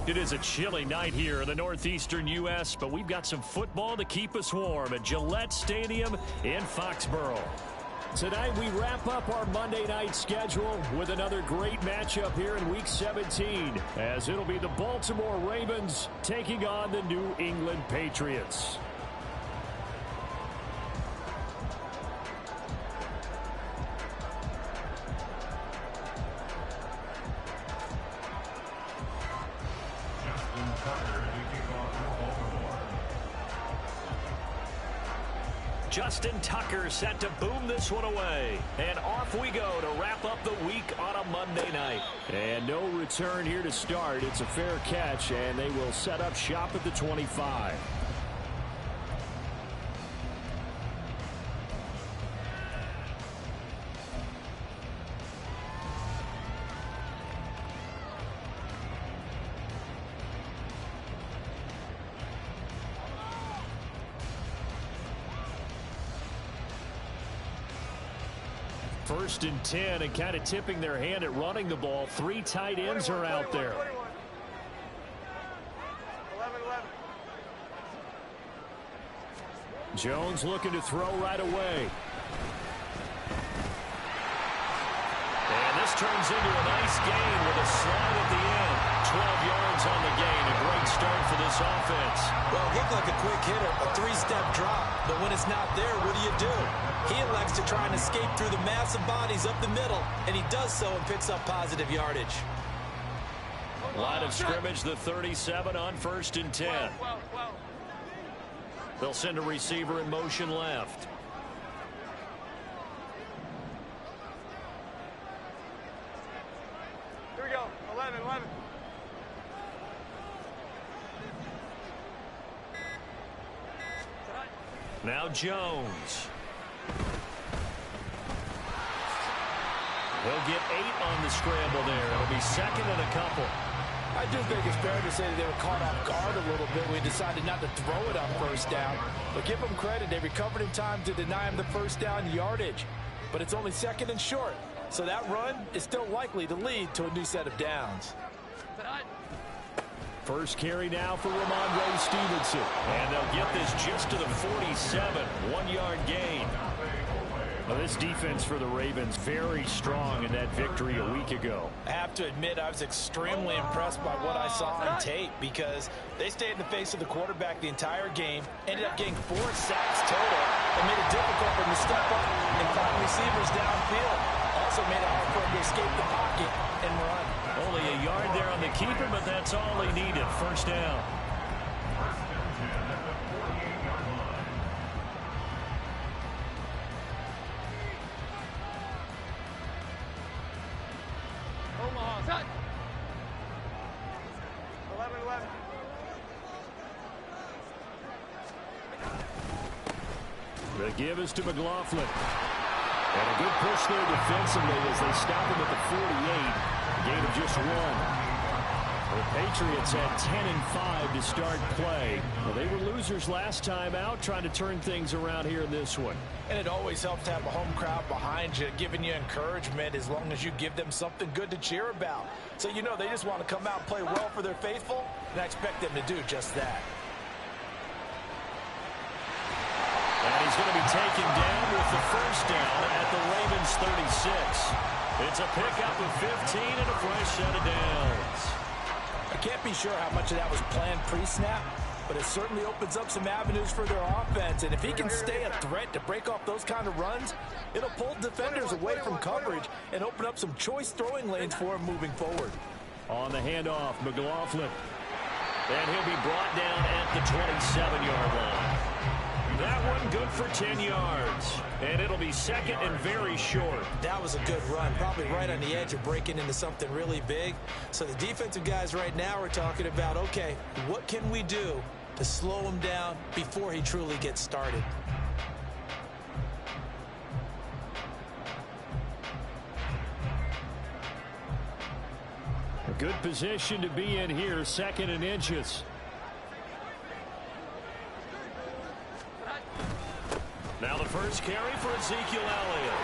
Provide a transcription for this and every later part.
It is a chilly night here in the northeastern U.S., but we've got some football to keep us warm at Gillette Stadium in Foxborough. Tonight we wrap up our Monday night schedule with another great matchup here in Week 17, as it'll be the Baltimore Ravens taking on the New England Patriots. Justin Tucker set to boom this one away. And off we go to wrap up the week on a Monday night. And no return here to start. It's a fair catch, and they will set up shop at the 25. First and 10, and kind of tipping their hand at running the ball. 3 tight ends are out there. 11. Jones looking to throw right away. And this turns into a nice gain with a slide at the end. 12 yards on the gain. A great start for this offense. Well, it looked like a quick hitter, a 3-step drop. But when it's not there, what do? He elects to try and escape through the massive bodies up the middle, and he does so and picks up positive yardage. Line of scrimmage, the 37 on first and 10. They'll send a receiver in motion left. Here we go. 11. Now Jones. He'll get 8 on the scramble there. It'll be second and a couple. I do think it's fair to say that they were caught off guard a little bit. We decided not to throw it on first down. But give them credit. They recovered in time to deny him the first down yardage. But it's only second and short. So that run is still likely to lead to a new set of downs. First carry now for Ramondre Stevenson. And they'll get this just to the 47. 1-yard gain. Well, this defense for the Ravens very strong in that victory a week ago. I have to admit I was extremely impressed by what I saw on tape because they stayed in the face of the quarterback the entire game, ended up getting 4 sacks total, and made it difficult for him to step up and find receivers downfield. Also made it hard for him to escape the pocket and run. Only a yard there on the keeper, but that's all he needed. First down. Omaha. 11. The give is to McLaughlin. And a good push there defensively as they stop him at the 48. A gain of just 1. The Patriots had 10-5 to start play. Well, they were losers last time out, trying to turn things around here in this one. And it always helps to have a home crowd behind you, giving you encouragement as long as you give them something good to cheer about. So you know they just want to come out and play well for their faithful, and I expect them to do just that. And he's going to be taken down with the first down at the Ravens 36. It's a pickup of 15 and a fresh set of downs. I can't be sure how much of that was planned pre-snap, but it certainly opens up some avenues for their offense. And if he can stay a threat to break off those kind of runs, it'll pull defenders away from coverage and open up some choice throwing lanes for him moving forward. On the handoff, McLaughlin. And he'll be brought down at the 27-yard line. That one good for 10 yards. And it'll be second and very short. That was a good run, probably right on the edge of breaking into something really big. So the defensive guys right now are talking about, okay, what can we do to slow him down before he truly gets started? A good position to be in here, second and inches. Now the first carry for Ezekiel Elliott.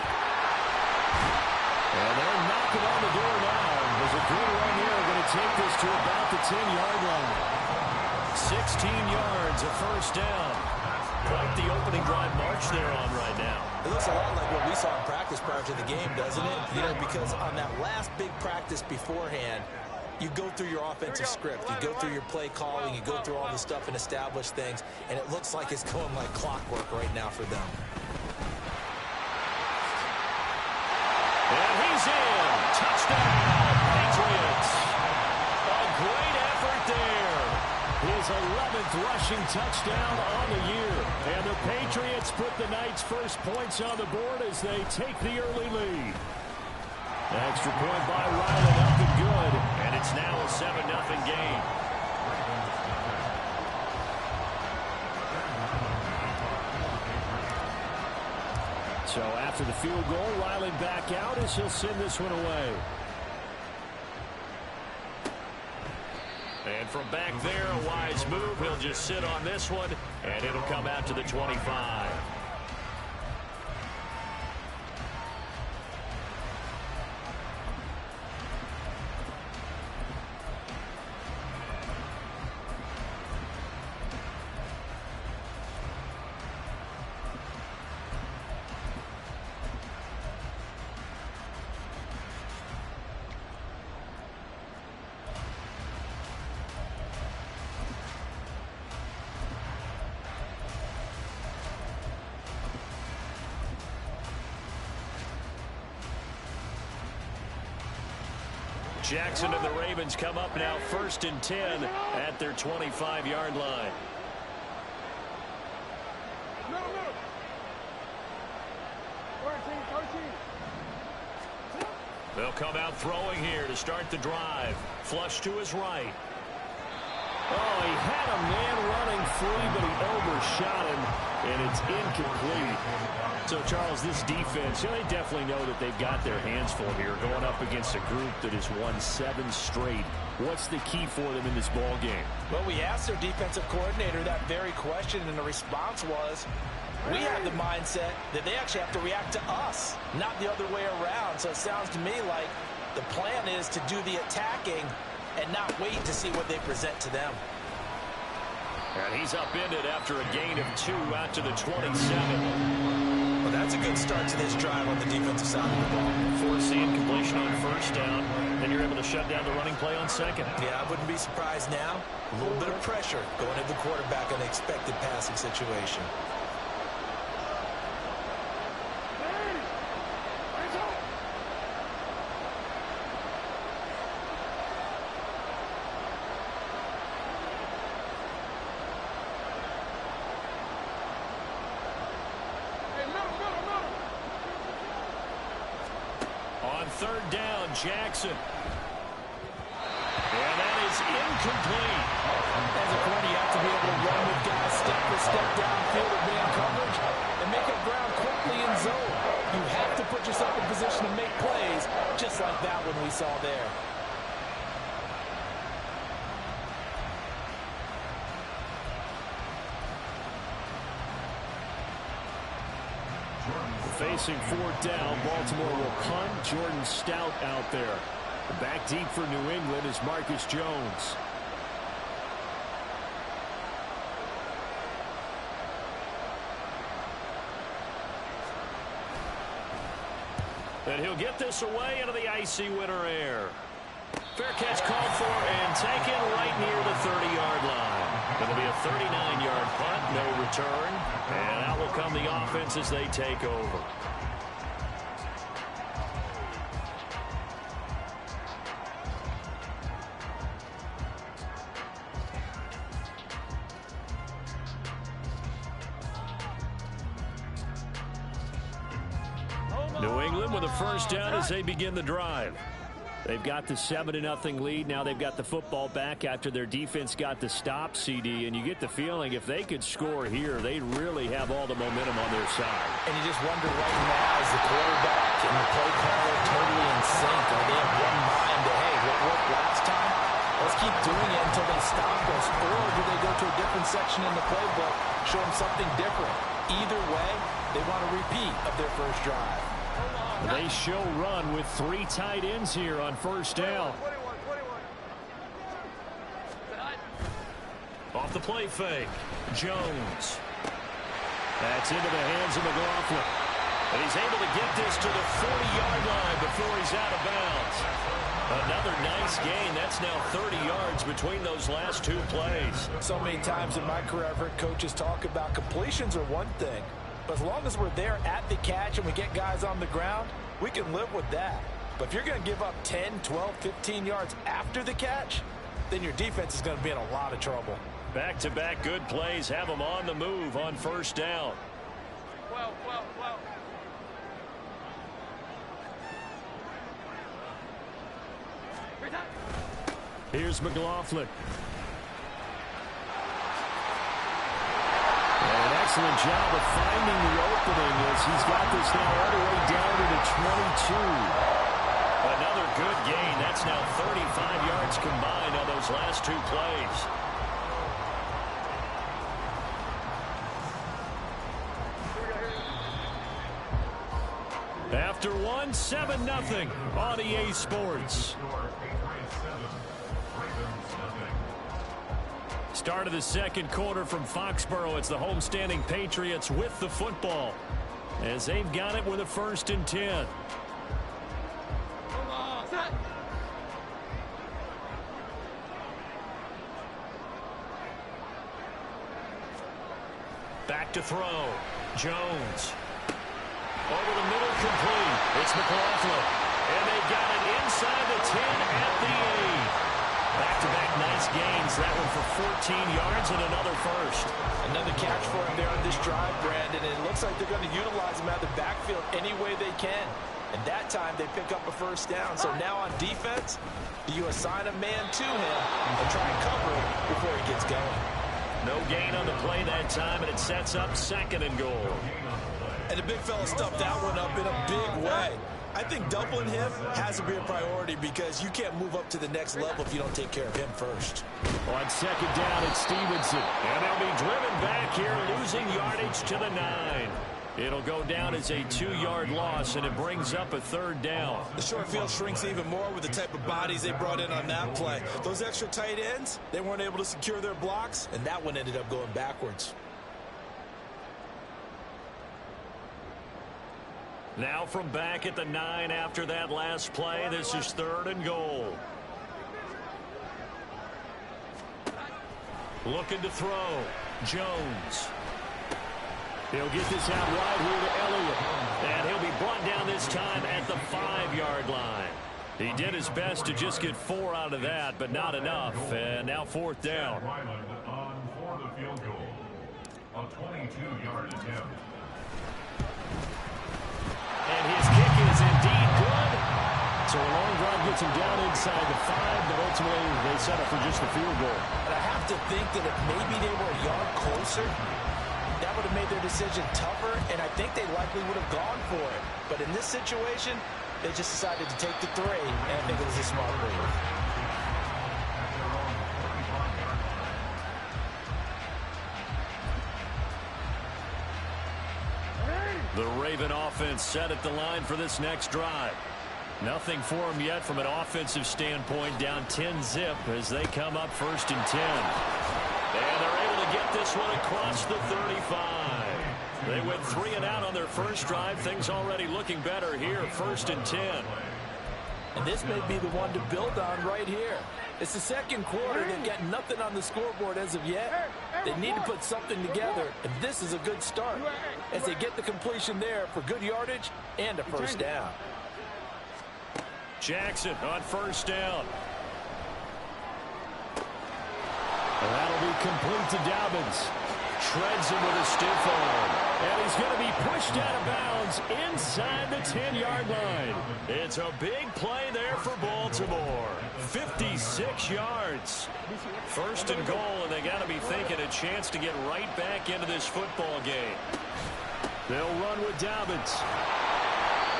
And they're knocking on the door now. There's a good run here. Going to take this to about the 10-yard line. 16 yards, a first down. Quite the opening drive march they're on right now. It looks a lot like what we saw in practice prior to the game, doesn't it? You know, because on that last big practice beforehand, you go through your offensive script. You go through your play calling. You go through all the stuff and establish things. And it looks like it's going like clockwork right now for them. And he's in. Touchdown, Patriots. A great effort there. His 11th rushing touchdown on the year. And the Patriots put the night's first points on the board as they take the early lead. Extra point by Riley, up and good. And it's now a 7-0 game. So after the field goal, Riley back out as he'll send this one away. And from back there, a wise move. He'll just sit on this one, and it'll come out to the 25. Jackson and the Ravens come up now 1st and 10 at their 25-yard line. They'll come out throwing here to start the drive. Flush to his right. Oh, he had a man running free, but he overshot him, and it's incomplete. So, Charles, this defense, they definitely know that they've got their hands full here, going up against a group that has won 7 straight. What's the key for them in this ball game? Well, we asked their defensive coordinator that very question, and the response was, we have the mindset that they actually have to react to us, not the other way around. So it sounds to me like the plan is to do the attacking and not wait to see what they present to them. And he's upended after a gain of 2 out to the 27. Well, that's a good start to this drive on the defensive side of the ball. Force the incompletion on 1st down, then you're able to shut down the running play on 2nd. Yeah, I wouldn't be surprised now. A little bit of pressure going at the quarterback on the expected passing situation. On 3rd down, Jackson. And that is incomplete. As a corner, you have to be able to run with guys step for step downfield of man coverage and make up ground quickly in zone. You have to put yourself in position to make plays, just like that one we saw there. Facing 4th down, Baltimore will punt. Jordan Stout out there. Back deep for New England is Marcus Jones. And he'll get this away into the icy winter air. Fair catch called for and taken right near the 30-yard line. It'll be a 39-yard punt, no return. And out will come the offense as they take over. New England with a 1st down as they begin the drive. They've got the 7-0 lead. Now they've got the football back after their defense got the stop, CD. And you get the feeling if they could score here, they'd really have all the momentum on their side. And you just wonder right now, is the quarterback and the play caller totally in sync? Are they have one mind that, hey, what worked last time? Let's keep doing it until they stop us. Or do they go to a different section in the playbook, show them something different? Either way, they want a repeat of their first drive. They show run with 3 tight ends here on 1st down. off the play fake. Jones. That's into the hands of McLaughlin. And he's able to get this to the 40-yard line before he's out of bounds. Another nice gain. That's now 30 yards between those last two plays. So many times in my career, I've heard coaches talk about completions are one thing. But as long as we're there at the catch and we get guys on the ground, we can live with that. But if you're going to give up 10, 12, 15 yards after the catch, then your defense is going to be in a lot of trouble. Back-to-back good plays have them on the move on first down. Well. Here's McLaughlin. An excellent job of finding the opening as he's got this now all the way down to the 22. Another good gain. That's now 35 yards combined on those last two plays. After one, 7-0 on EA Sports. Start of the second quarter from Foxborough. It's the homestanding Patriots with the football as they've got it with a 1st and 10. Back to throw. Jones. Over the middle, complete. It's McLaughlin. And they've got it inside the 10 at the 8. Back-to-back nice gains. That one for 14 yards and another first. Another catch for him there on this drive, Brandon. And it looks like they're going to utilize him out of the backfield any way they can. And that time they pick up a first down. So now on defense, you assign a man to him and try and cover him before he gets going. No gain on the play that time, and it sets up 2nd and goal. And the big fella stuffed that one up in a big way. I think doubling him has to be a priority because you can't move up to the next level if you don't take care of him first. On 2nd down, it's Stevenson. And they'll be driven back here, losing yardage to the 9. It'll go down as a 2-yard loss, and it brings up a 3rd down. The short field shrinks even more with the type of bodies they brought in on that play. Those extra tight ends, they weren't able to secure their blocks, and that one ended up going backwards. Now from back at the 9 after that last play, this is 3rd and goal. Looking to throw. Jones. He'll get this out right here to Elliott. And he'll be brought down this time at the 5-yard line. He did his best to just get 4 out of that, but not enough. And now 4th down. For the field goal, a 22-yard attempt. And his kick is indeed good. So a long drive gets him down inside the 5, but ultimately they settle for just a field goal. And I have to think that if maybe they were a yard closer, that would have made their decision tougher, and I think they likely would have gone for it. But in this situation, they just decided to take the 3, and I think it was a smart move. The Raven offense set at the line for this next drive. Nothing for them yet from an offensive standpoint, down 10-zip as they come up 1st and 10. And they're able to get this one across the 35. They went 3 and out on their first drive. Things already looking better here, 1st and 10. And this may be the one to build on right here. It's the second quarter. They've got nothing on the scoreboard as of yet. They need to put something together, and this is a good start as they get the completion there for good yardage and a first down. Jackson on 1st down. And that'll be complete to Dobbins. Shreds him with a stiff arm. And he's going to be pushed out of bounds inside the 10-yard line. It's a big play there for Baltimore. 56 yards. 1st and goal, and they got to be thinking a chance to get right back into this football game. They'll run with Dobbins.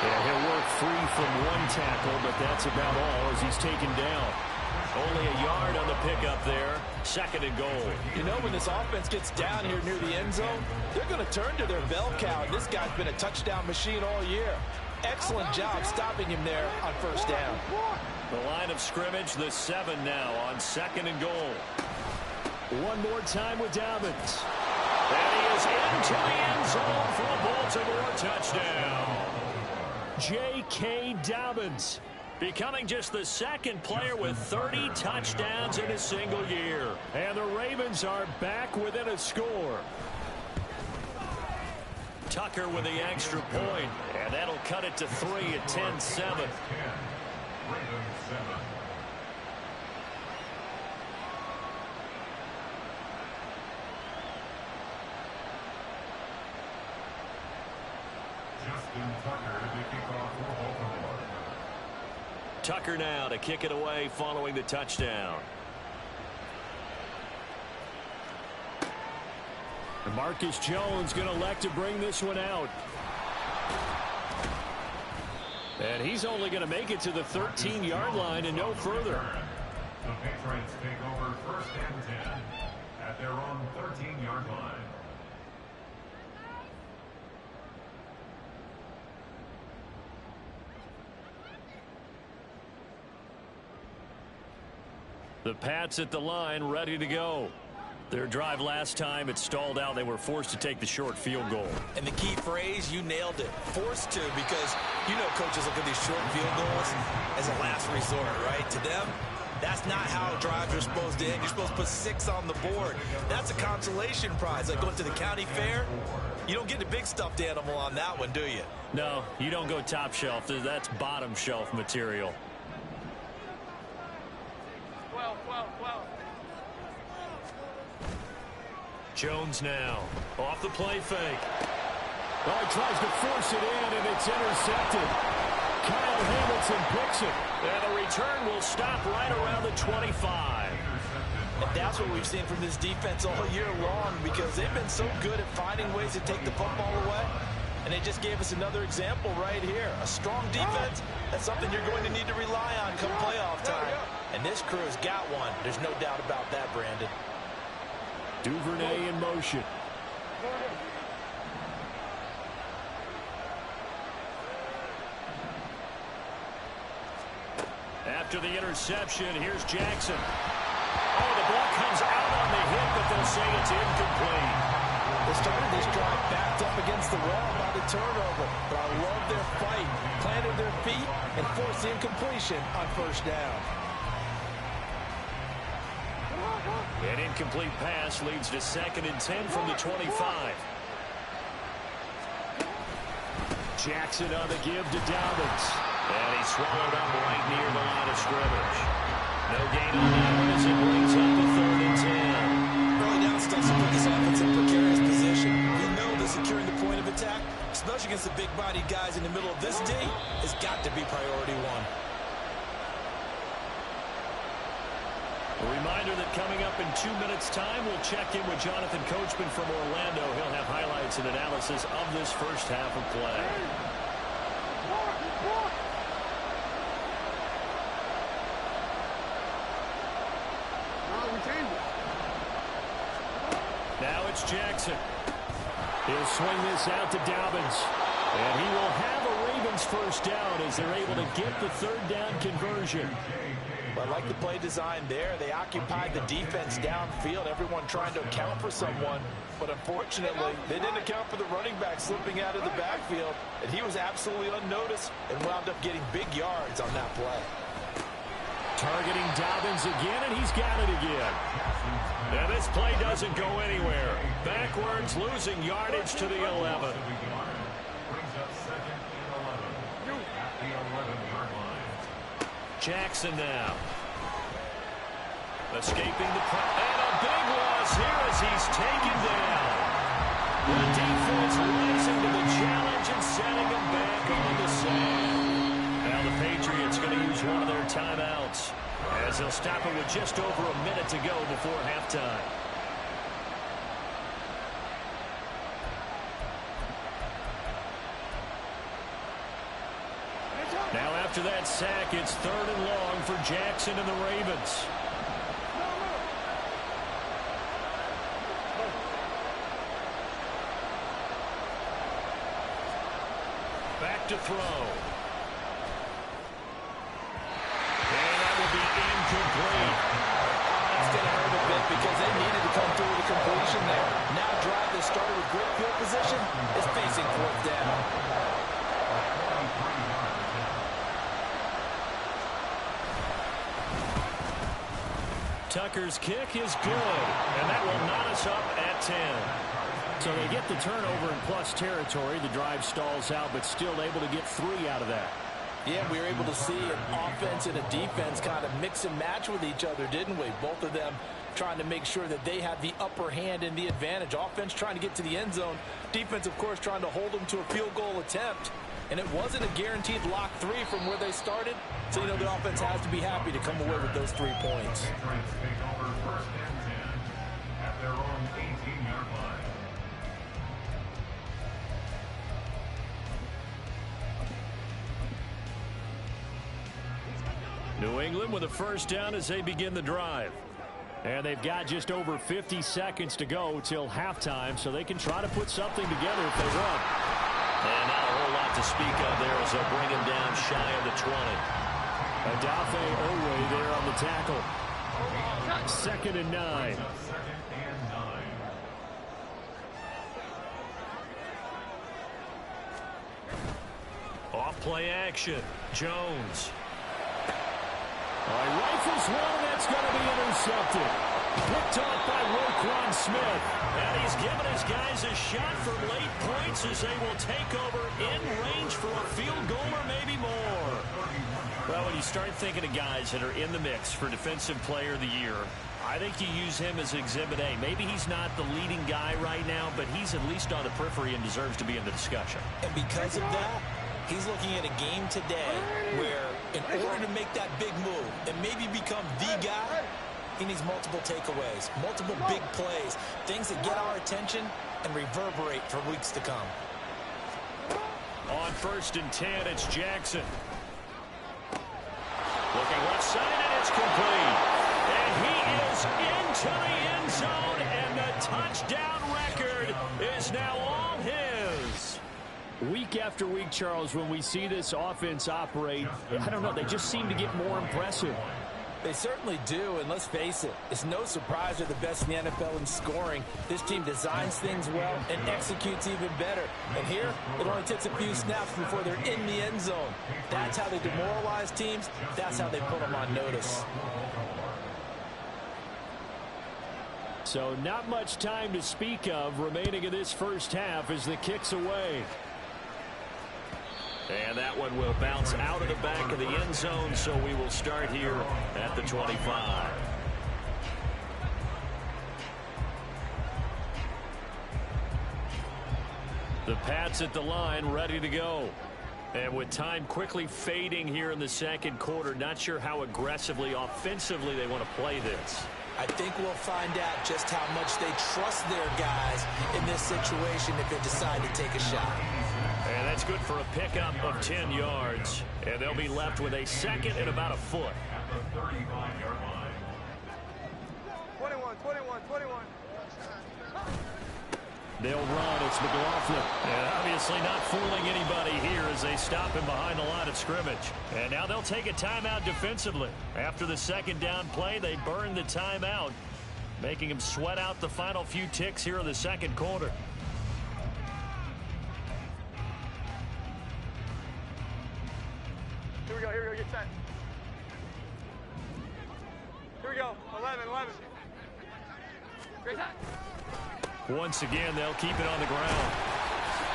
Yeah, he'll work free from one tackle, but that's about all as he's taken down. Only a yard on the pickup there. 2nd and goal. You know, when this offense gets down here near the end zone, they're going to turn to their bell cow. This guy's been a touchdown machine all year. Excellent job stopping him there on 1st down. The line of scrimmage, the 7 now on 2nd and goal. One more time with Dobbins. And he is into the end zone for a Baltimore touchdown. J.K. Dobbins becoming just the second player with 30 touchdowns in a single year. And the Ravens are back within a score. Tucker with the extra point, and that'll cut it to 3 at 10-7. Tucker now to kick it away following the touchdown. And Marcus Jones going to elect to bring this one out. And he's only going to make it to the 13-yard line and no further. The Patriots take over 1st and 10 at their own 13-yard line. The Pats at the line, ready to go. Their drive last time, it stalled out. They were forced to take the short field goal. And the key phrase, you nailed it. Forced to, because you know coaches look at these short field goals as a last resort, right? To them, that's not how drives are supposed to end. You're supposed to put 6 on the board. That's a consolation prize. Like going to the county fair, you don't get the big stuffed animal on that one, do you? No, you don't go top shelf. That's bottom shelf material. 12. Jones now off the play fake. Oh, he tries to force it in, and it's intercepted. Kyle Hamilton picks it. And the return will stop right around the 25. And that's what we've seen from this defense all year long, because they've been so good at finding ways to take the football away. And they just gave us another example right here. A strong defense, that's something you're going to need to rely on come playoff time. And this crew's got one. There's no doubt about that, Brandon. Duvernay in motion. After the interception, here's Jackson. Oh, the ball comes out on the hit, but they'll say it's incomplete. They started this drive backed up against the wall by the turnover, but I love their fight, planted their feet, and forced the incompletion on 1st down. An incomplete pass leads to 2nd and 10 from the 25. Jackson on the give to Dobbins. And he swallowed up right near the line of scrimmage. No gain on that one as it brings up the 3rd and 10. Early down stuff to put this offense in precarious position. We know that securing the point of attack, especially against the big-bodied guys in the middle of this D, has got to be priority 1. A reminder that coming up in 2 minutes' time, we'll check in with Jonathan Coachman from Orlando. He'll have highlights and analysis of this first half of play. Now it's Jackson. He'll swing this out to Dobbins. And he will have a Ravens first down as they're able to get the 3rd down conversion. I like the play design there. They occupied the defense downfield, everyone trying to account for someone. But unfortunately, they didn't account for the running back slipping out of the backfield. And he was absolutely unnoticed and wound up getting big yards on that play. Targeting Dobbins again, and he's got it again. Now this play doesn't go anywhere. Backwards, losing yardage to the 11. Jackson now. Escaping the press. And a big loss here as he's taken down. The defense rising to the challenge and setting him back on the sand. Now the Patriots going to use one of their timeouts as they'll stop it with just over a minute to go before halftime. Now after that sack, it's 3rd and long for Jackson and the Ravens. Back to throw. And that will be incomplete. That's going to hurt a bit because they needed to has started with great field position is facing fourth down. Tucker's kick is good, and that will knot us up at 10. So they get the turnover in plus territory. The drive stalls out, but still able to get 3 out of that. Yeah, we were able to see an offense and a defense kind of mix and match with each other, didn't we? Both of them trying to make sure that they have the upper hand and the advantage. Offense trying to get to the end zone. Defense, of course, trying to hold them to a field goal attempt. And it wasn't a guaranteed lock 3 from where they started. So, you know, the offense has to be happy to come away with those 3 points. Patriots take over first and 10 at their own 18-yard line. New England with a first down as they begin the drive. And they've got just over 50 seconds to go till halftime, so they can try to put something together if they want. And not a whole lot to speak of there as they'll bring him down shy of the 20. Adafe Owe there on the tackle. 2nd and 9. Off play action. Jones. Rifles one, and that's going to be intercepted. Picked off by Roquan Smith. And he's given his guys a shot for late points as they will take over in range for a field goal or maybe more. Well, when you start thinking of guys that are in the mix for Defensive Player of the Year, I think you use him as Exhibit A. Maybe he's not the leading guy right now, but he's at least on the periphery and deserves to be in the discussion. And because of that, he's looking at a game today where in order to make that big move and maybe become the guy, he needs multiple takeaways, multiple big plays, things that get our attention and reverberate for weeks to come. On 1st and 10, it's Jackson. Looking left side, and it's complete. And he is into the end zone, and the touchdown record is now all his. Week after week, Charles, when we see this offense operate, I don't know, they just seem to get more impressive. They certainly do, and let's face it, it's no surprise they're the best in the NFL in scoring. This team designs things well and executes even better. And here, it only takes a few snaps before they're in the end zone. That's how they demoralize teams. That's how they put them on notice. So not much time to speak of remaining in this first half as the kick's away. And that one will bounce out of the back of the end zone, so we will start here at the 25. The Pats at the line, ready to go. And with time quickly fading here in the second quarter, not sure how aggressively, offensively they want to play this. I think we'll find out just how much they trust their guys in this situation if they decide to take a shot. And that's good for a pickup of 10 yards. And they'll be left with a 2nd and about a foot. At the 35-yard line. 21, 21, 21. They'll run. It's McLaughlin. And obviously not fooling anybody here as they stop him behind the line of scrimmage. And now they'll take a timeout defensively. After the 2nd down play, they burn the timeout, making him sweat out the final few ticks here in the second quarter. Here we go, get set. Here we go, 11. Great time. Once again, they'll keep it on the ground.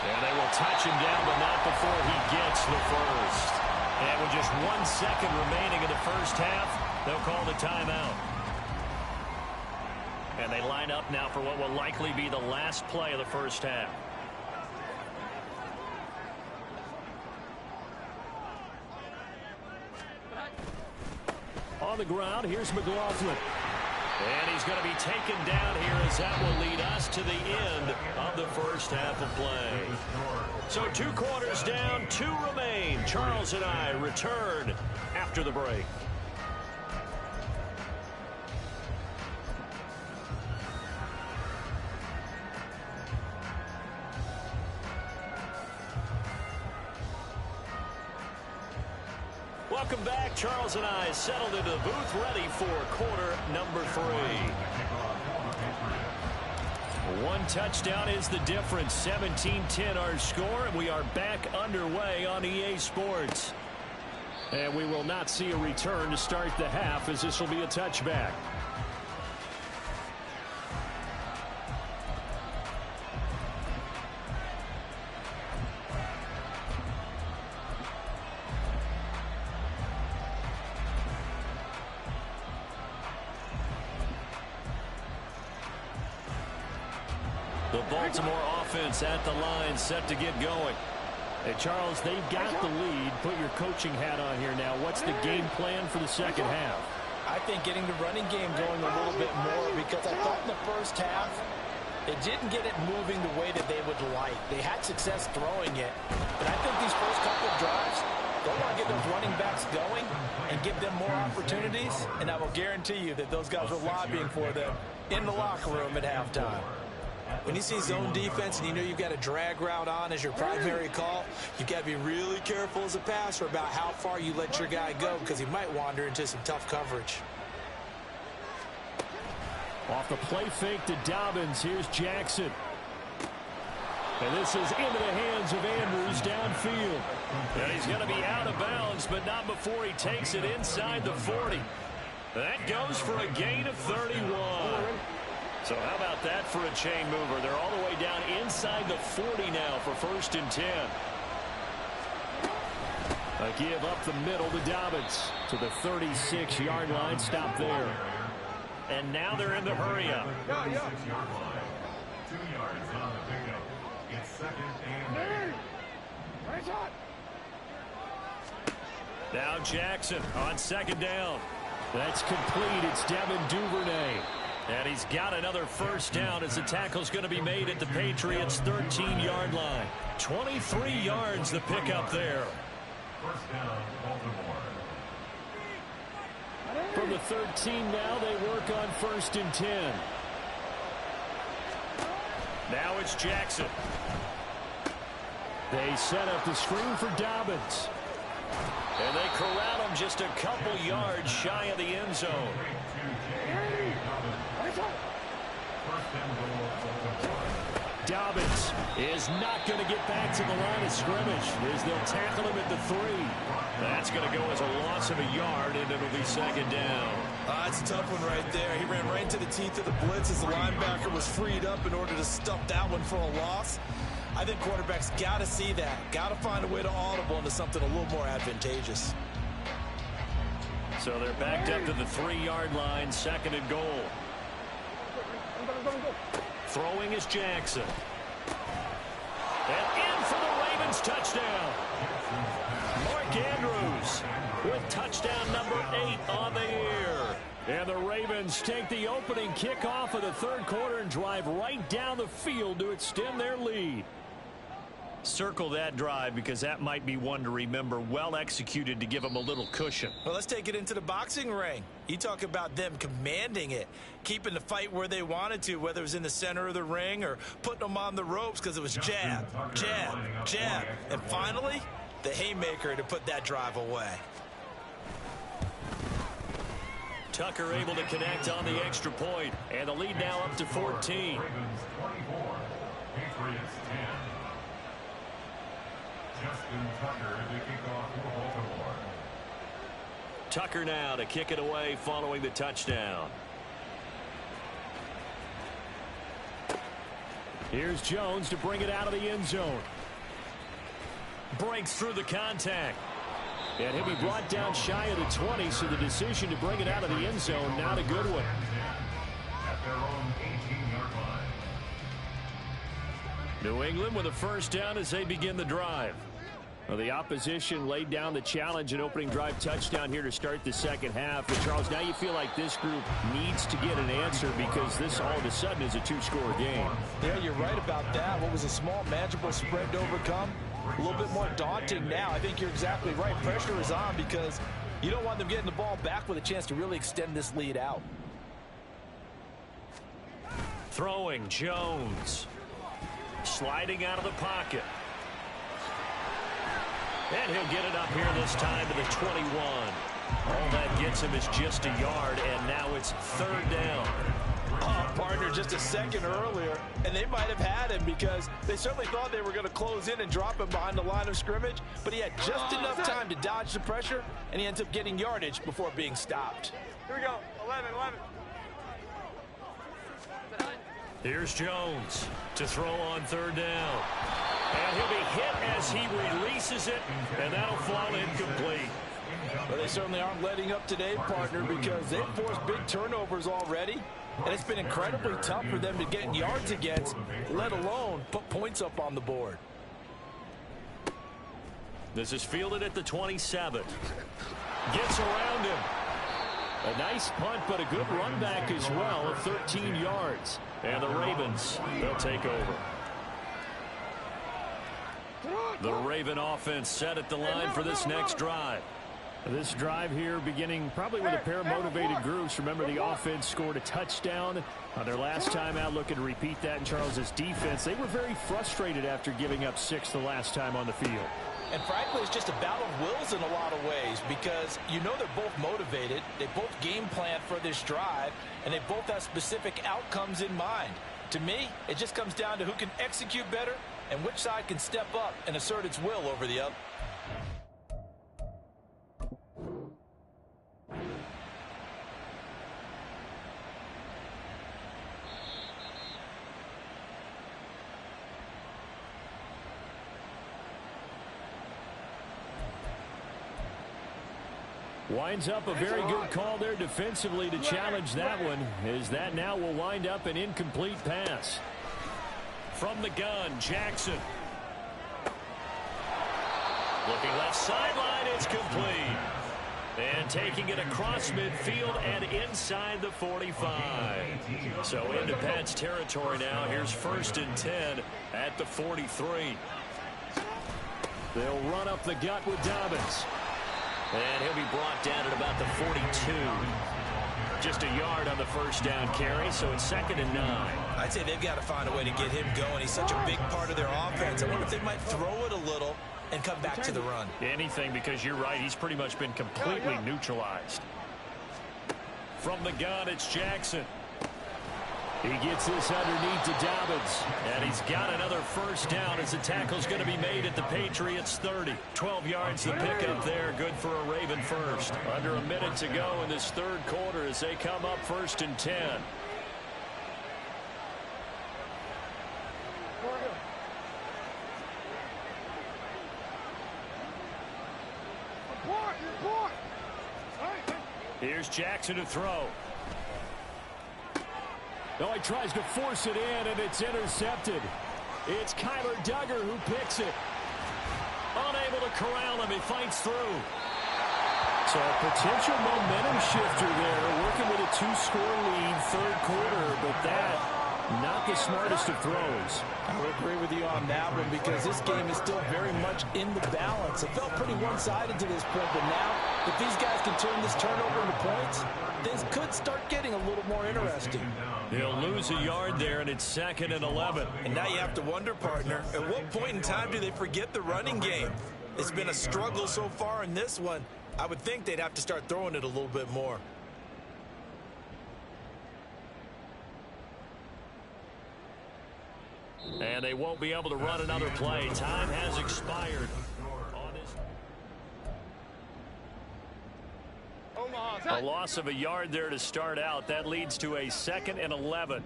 And they will touch him down, but not before he gets the first. And with just 1 second remaining in the first half, they'll call the timeout. And they line up now for what will likely be the last play of the first half. On the ground, here's McLaughlin. And he's going to be taken down here as that will lead us to the end of the first half of play. So 2 quarters down, 2 remain. Charles and I return after the break. Welcome back. Charles and I settled into the booth, ready for quarter number 3. One touchdown is the difference. 17-10 our score, and we are back underway on EA Sports. And we will not see a return to start the half, as this will be a touchback. The Baltimore offense at the line, set to get going. Hey, Charles, they've got the lead. Put your coaching hat on here now. What's the game plan for the second half? I think getting the running game going a little bit more, because I thought in the first half they didn't get it moving the way that they would like. They had success throwing it. But I think these first couple of drives, they want to get those running backs going and give them more opportunities. And I will guarantee you that those guys are lobbying for them in the locker room at halftime. When you see zone defense and you know you've got a drag route on as your primary call, you've got to be really careful as a passer about how far you let your guy go, because he might wander into some tough coverage. Off the play fake to Dobbins. Here's Jackson. And this is into the hands of Andrews downfield. And he's going to be out of bounds, but not before he takes it inside the 40. That goes for a gain of 31. So how about that for a chain mover? They're all the way down inside the 40 now for 1st and 10. A give up the middle to Dobbins to the 36-yard line. Stop there. And now they're in the hurry up. 36-yard line. 2 yards on the pickup. It's 2nd and 8. Now Jackson on 2nd down. That's complete. It's Devin Duvernay. And he's got another 1st down as the tackle's going to be made at the Patriots' 13-yard line. 23 yards the pickup there. 1st down, Baltimore. From the 13 now, they work on 1st and 10. Now it's Jackson. They set up the screen for Dobbins. And they corral him just a couple yards shy of the end zone. Dobbins is not going to get back to the line of scrimmage as they'll tackle him at the 3. That's going to go as a loss of a yard, and it'll be 2nd down. That's a tough one right there. He ran right into the teeth of the blitz as the linebacker was freed up in order to stuff that one for a loss. I think quarterbacks got to see that. Got to find a way to audible into something a little more advantageous. So they're backed up to the 3-yard line, 2nd and goal. Throwing is Jackson. And in for the Ravens touchdown. Mark Andrews with touchdown number 8 on the year. And the Ravens take the opening kickoff of the 3rd quarter and drive right down the field to extend their lead. Circle that drive, because that might be one to remember. Well executed to give them a little cushion. Well, let's take it into the boxing ring. You talk about them commanding it, keeping the fight where they wanted to, whether it was in the center of the ring or putting them on the ropes, because it was jab, jab, jab. And finally, the haymaker to put that drive away. Tucker able to connect on the extra point, and the lead now up to 14. Ravens 24, Patriots 10. Justin Tucker to kick off for Baltimore. Tucker now to kick it away following the touchdown. Here's Jones to bring it out of the end zone. Breaks through the contact. And he'll be brought down shy of the 20, so the decision to bring it out of the end zone, not a good one. At their own 18-yard line. New England with a 1st down as they begin the drive. Well, the opposition laid down the challenge, an opening drive touchdown here to start the 2nd half. And Charles, now you feel like this group needs to get an answer, because this all of a sudden is a 2-score game. Yeah, you're right about that. What was a small, manageable spread to overcome, a little bit more daunting now. I think you're exactly right. Pressure is on, because you don't want them getting the ball back with a chance to really extend this lead out. Throwing Jones. Sliding out of the pocket. And he'll get it up here this time to the 21. All that gets him is just a yard, and now it's 3rd down. Oh, partner, just a second earlier, and they might have had him because they certainly thought they were going to close in and drop him behind the line of scrimmage, but he had just enough time to dodge the pressure, and he ends up getting yardage before being stopped. Here we go. 11, 11. Here's Jones to throw on third down. And he'll be hit as he releases it, and that'll fall incomplete. Well, they certainly aren't letting up today, partner, because they've forced big turnovers already, and it's been incredibly tough for them to get yards against, let alone put points up on the board. This is fielded at the 27. Gets around him. A nice punt, but a good run back as well of 13 yards. And the Ravens, they'll take over. The Raven offense set at the line for this next drive. This drive here beginning probably with a pair of motivated groups. Remember, the offense scored a touchdown on their last time out. Looking to repeat that in Charles's defense. They were very frustrated after giving up 6 the last time on the field. And frankly, it's just a battle of wills in a lot of ways because you know they're both motivated. They both game plan for this drive, and they both have specific outcomes in mind. To me, it just comes down to who can execute better and which side can step up and assert its will over the other. Winds up a very good call there defensively to challenge that one, as that now will wind up an incomplete pass. From the gun, Jackson. Looking left sideline, it's complete. And taking it across midfield and inside the 45. So into Pat's territory now. Here's 1st and 10 at the 43. They'll run up the gut with Dobbins. And he'll be brought down at about the 42. Just a yard on the first down carry, so it's 2nd and 9. I'd say they've got to find a way to get him going. He's such a big part of their offense. I wonder if they might throw it a little and come back to the run. Anything, because you're right. He's pretty much been completely neutralized. From the gun, it's Jackson. He gets this underneath to Dobbins. And he's got another first down as the tackle's going to be made at the Patriots 30. 12 yards to pick up there. Good for a Raven first. Under a minute to go in this third quarter as they come up 1st and 10. Here's Jackson to throw. No, he tries to force it in, and it's intercepted. It's Kyler Duggar who picks it. Unable to corral him. He fights through. So a potential momentum shifter there, working with a 2-score lead, third quarter, but that not the smartest of throws. I would agree with you on that one because this game is still very much in the balance. It felt pretty one-sided to this point, but now if these guys can turn this turnover into points, things could start getting a little more interesting. He'll lose a yard there, and it's 2nd and 11. And now you have to wonder, partner, at what point in time do they forget the running game? It's been a struggle so far in this one. I would think they'd have to start throwing it a little bit more. And they won't be able to run another play. Time has expired. A loss of a yard there to start out. That leads to a 2nd and 11.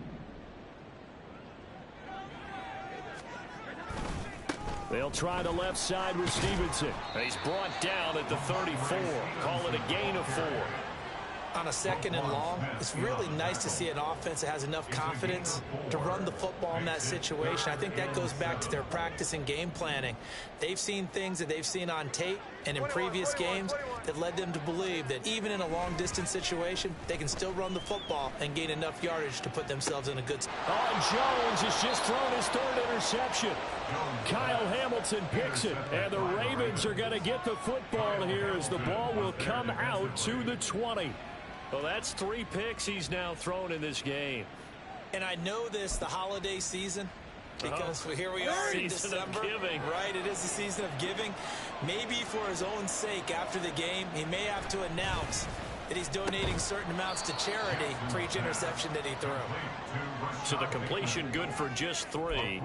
They'll try the left side with Stevenson. He's brought down at the 34. Call it a gain of 4. On a 2nd and long, it's really nice to see an offense that has enough confidence to run the football in that situation. I think that goes back to their practice and game planning. They've seen things that they've seen on tape and in previous games that led them to believe that even in a long-distance situation, they can still run the football and gain enough yardage to put themselves in a good spot. Oh, Jones has just thrown his 3rd interception. Kyle Hamilton picks it, and the Ravens are going to get the football here as the ball will come out to the 20. Well, that's 3 picks he's now thrown in this game. And I know this, the holiday season, because here we are in December. Right, it is the season of giving. Maybe for his own sake after the game, he may have to announce that he's donating certain amounts to charity for each interception that he threw. So the completion good for just 3,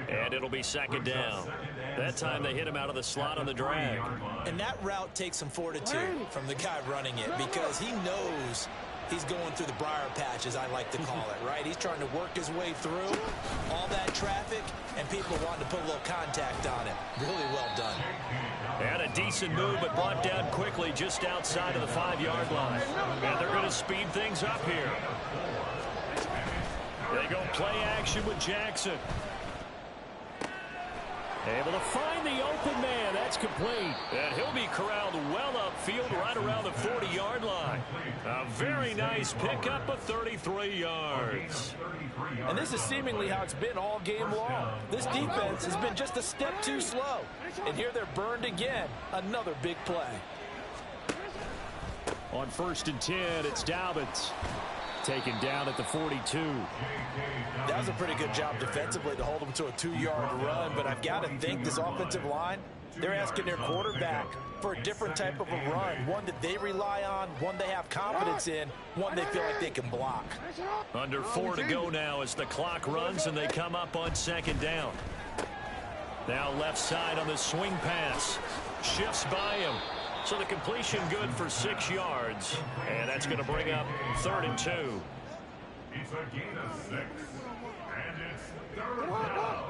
and it'll be second down. That time they hit him out of the slot on the drag. And that route takes some fortitude from the guy running it because he knows he's going through the briar patch, as I like to call it, right? He's trying to work his way through all that traffic and people wanting to put a little contact on him. Really well done. And a decent move, but brought down quickly just outside of the 5-yard line. And they're going to speed things up here. They go play action with Jackson. Able to find the open man. That's complete. And he'll be corralled well upfield right around the 40-yard line. A very nice pickup of 33 yards. And this is seemingly how it's been all game long. This defense has been just a step too slow. And here they're burned again. Another big play. On 1st and 10, it's Dobbins. Taken down at the 42. That was a pretty good job defensively to hold them to a 2-yard run, but I've got to think this offensive line, they're asking their quarterback for a different type of a run, one that they rely on, one they have confidence in, one they feel like they can block. Under 4 to go now as the clock runs and they come up on 2nd down. Now left side on the swing pass. Shifts by him. So the completion good for 6 yards. And that's going to bring up 3rd and 2. It's a gain of 6. And it's 3rd down.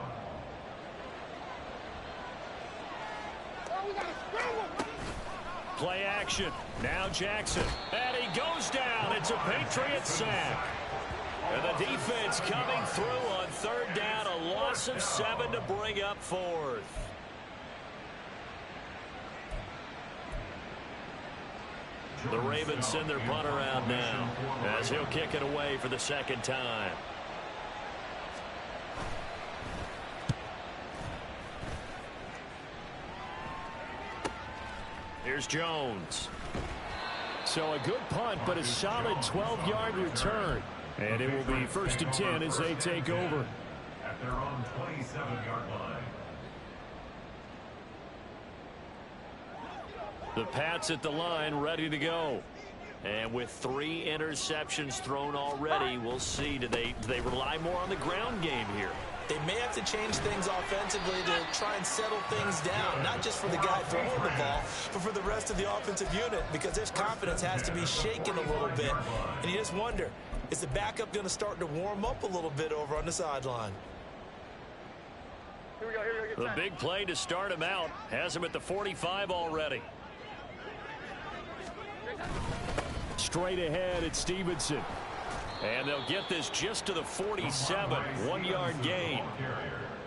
Play action. Now Jackson. And he goes down. It's a Patriot sack. And the defense coming through on 3rd down. A loss of 7 to bring up 4th. The Ravens send their punter out now as he'll kick it away for the 2nd time. Here's Jones. So a good punt, but a solid 12-yard return. And it will be 1st and 10 as they take over. At their own 27-yard line. The Pats at the line ready to go. And with 3 interceptions thrown already, we'll see. Do they rely more on the ground game here? They may have to change things offensively to try and settle things down, not just for the guy throwing the ball, but for the rest of the offensive unit, because their confidence has to be shaken a little bit. And you just wonder, is the backup going to start to warm up a little bit over on the sideline? Here we go. The big play to start him out has him at the 45 already. Straight ahead at Stevenson. And they'll get this just to the 47. 1-yard gain.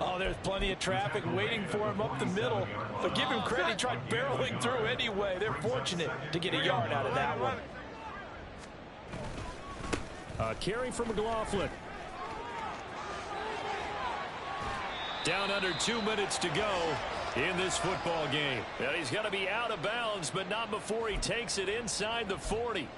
Oh, there's plenty of traffic waiting for him up the middle. But give him credit, he tried barreling through anyway. They're fortunate to get a yard out of that one. A carry from McLaughlin. Down under 2 minutes to go in this football game. And he's got to be out of bounds, but not before he takes it inside the 40.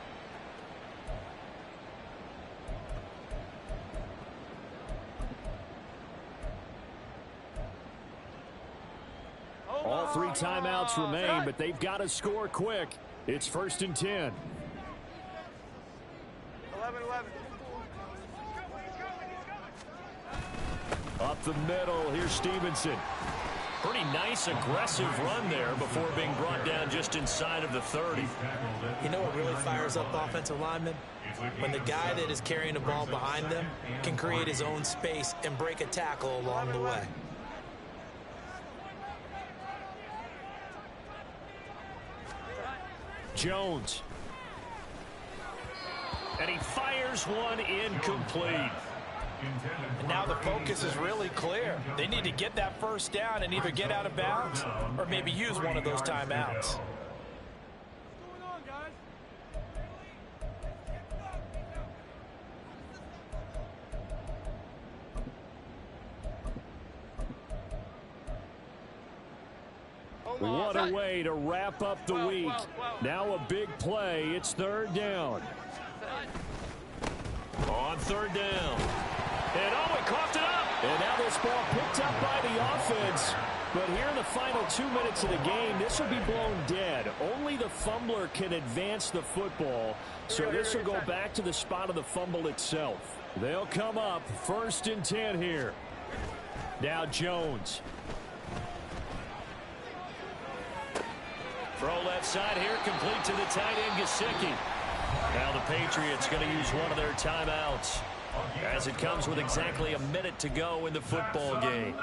All 3 timeouts remain, but they've got to score quick. It's 1st and 10. 11-11. Up the middle, here's Stevenson. Pretty nice, aggressive run there before being brought down just inside of the 30. You know what really fires up offensive linemen? When the guy that is carrying the ball behind them can create his own space and break a tackle along the way. Jones. And he fires one incomplete. And now the focus is really clear. They need to get that 1st down and either get out of bounds or maybe use one of those timeouts. What a way to wrap up the week. Now a big play. It's 3rd down. On 3rd down. And oh, he coughed it up. And now this ball picked up by the offense. But here in the final 2 minutes of the game, this will be blown dead. Only the fumbler can advance the football. So this will go back to the spot of the fumble itself. They'll come up 1st and 10 here. Now Jones. Throw left side here, complete to the tight end, Gesicki. Now the Patriots going to use one of their timeouts, as it comes with exactly a minute to go in the football game.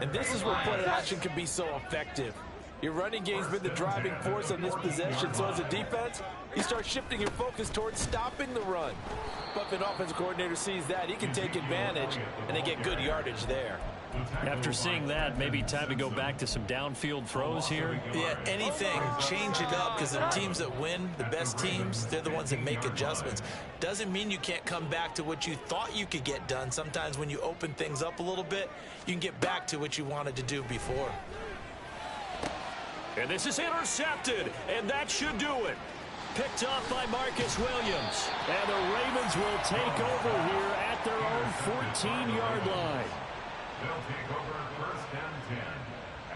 And this is where play action can be so effective. Your running game's been the driving force on this possession, so as a defense, you start shifting your focus towards stopping the run. But if an offensive coordinator sees that, he can take advantage, and they get good yardage there. After seeing that, maybe time to go back to some downfield throws here. Yeah, anything. Change it up, because the teams that win, the best teams, they're the ones that make adjustments. Doesn't mean you can't come back to what you thought you could get done. Sometimes when you open things up a little bit, you can get back to what you wanted to do before. And this is intercepted, and that should do it. Picked off by Marcus Williams. And the Ravens will take over here at their own 14-yard line. They'll take over 1st and 10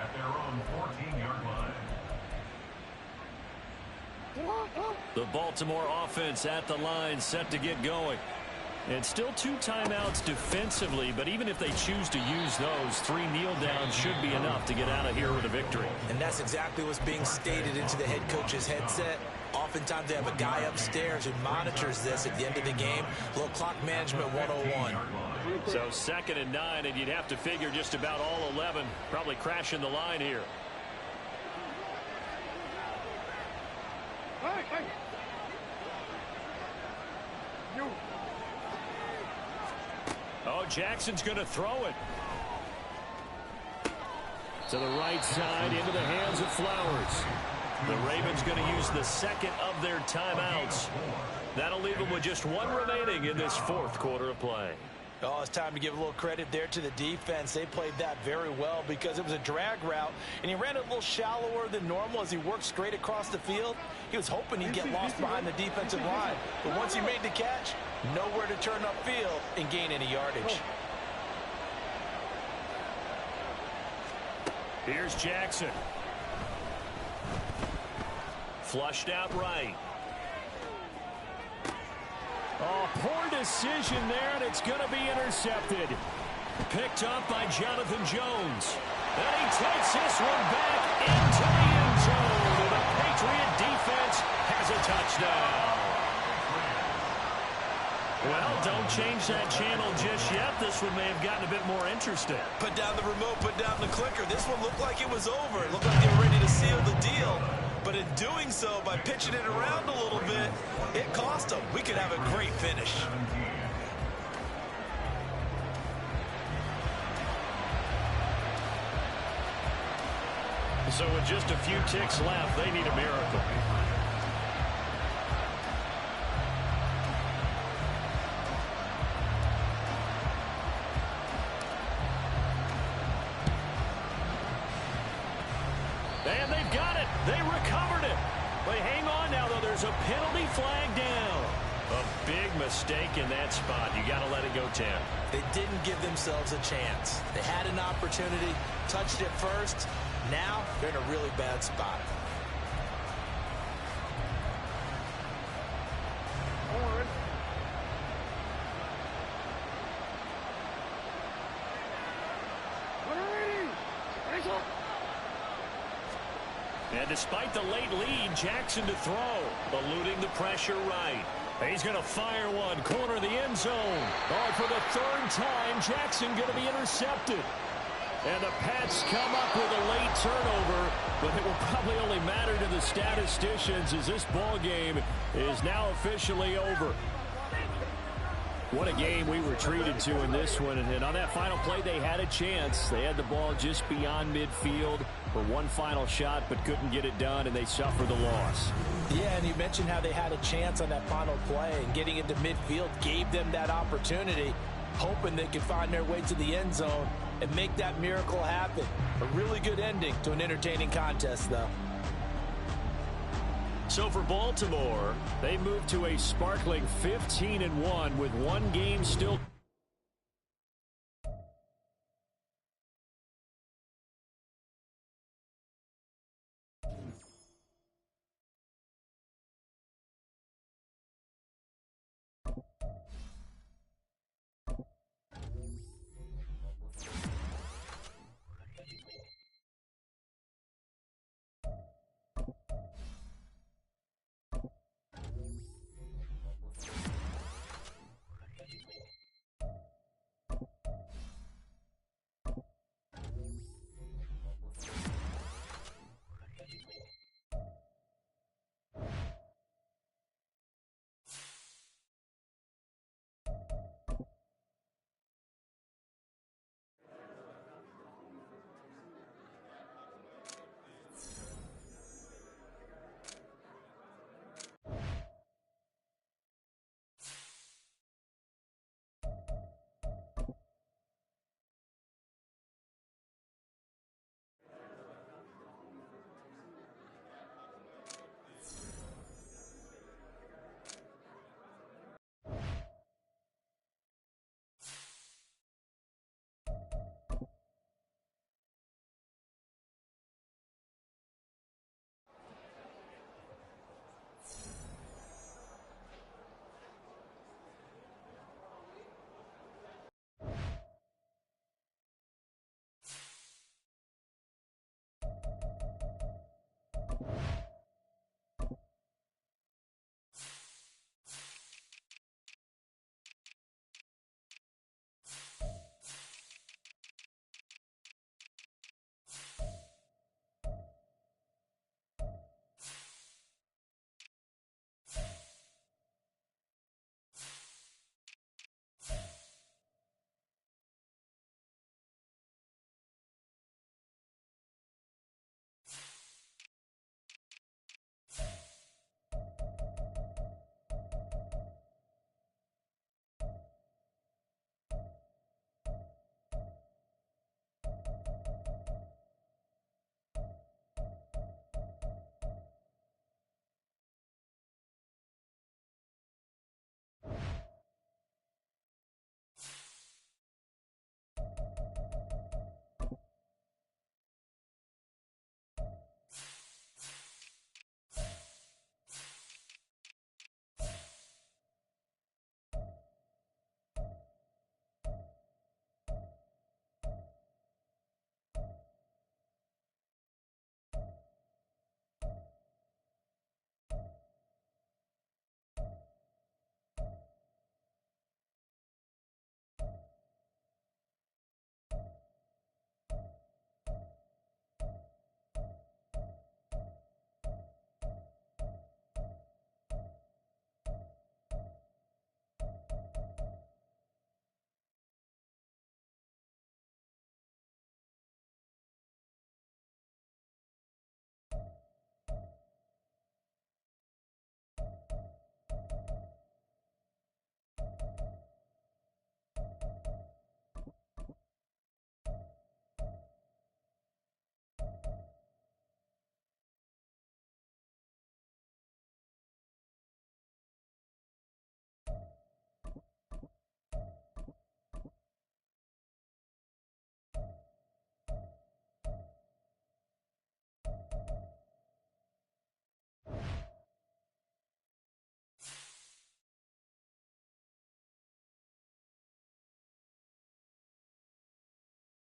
at their own 14-yard line. The Baltimore offense at the line, set to get going. And still 2 timeouts defensively, but even if they choose to use those, 3 kneel downs should be enough to get out of here with a victory. And that's exactly what's being stated into the head coach's headset. Oftentimes they have a guy upstairs who monitors this at the end of the game. Little clock management 101. So 2nd and 9, and you'd have to figure just about all 11 probably crashing the line here. Oh, Jackson's going to throw it. To the right side, into the hands of Flowers. The Ravens going to use the 2nd of their timeouts. That'll leave them with just 1 remaining in this 4th quarter of play. Oh, it's time to give a little credit there to the defense. They played that very well because it was a drag route, and he ran it a little shallower than normal as he worked straight across the field. He was hoping he'd get lost behind the defensive line. But once he made the catch, nowhere to turn upfield and gain any yardage. Here's Jackson. Flushed out right. Oh, poor decision there, and it's going to be intercepted. Picked up by Jonathan Jones. And he takes this one back into the end zone. And the Patriot defense has a touchdown. Well, don't change that channel just yet. This one may have gotten a bit more interesting. Put down the remote, put down the clicker. This one looked like it was over. It looked like they were ready to seal the deal. But in doing so, by pitching it around a little bit, it cost them. We could have a great finish. So with just a few ticks left, they need a miracle. And they've got it. They recovered it. They hang on now, though. There's a penalty flag down. A big mistake in that spot. You got to let it go, Tim. They didn't give themselves a chance. They had an opportunity, touched it first. Now they're in a really bad spot. And despite the late lead, Jackson to throw, eluding the pressure right. He's going to fire one, corner of the end zone. Oh, for the 3rd time, Jackson going to be intercepted. And the Pats come up with a late turnover, but it will probably only matter to the statisticians as this ball game is now officially over. What a game we were treated to in this one. And on that final play, they had a chance. They had the ball just beyond midfield for one final shot, but couldn't get it done, and they suffered the loss. Yeah, and you mentioned how they had a chance on that final play, and getting into midfield gave them that opportunity, hoping they could find their way to the end zone and make that miracle happen. A really good ending to an entertaining contest, though. So for Baltimore, they move to a sparkling 15-1 with one game still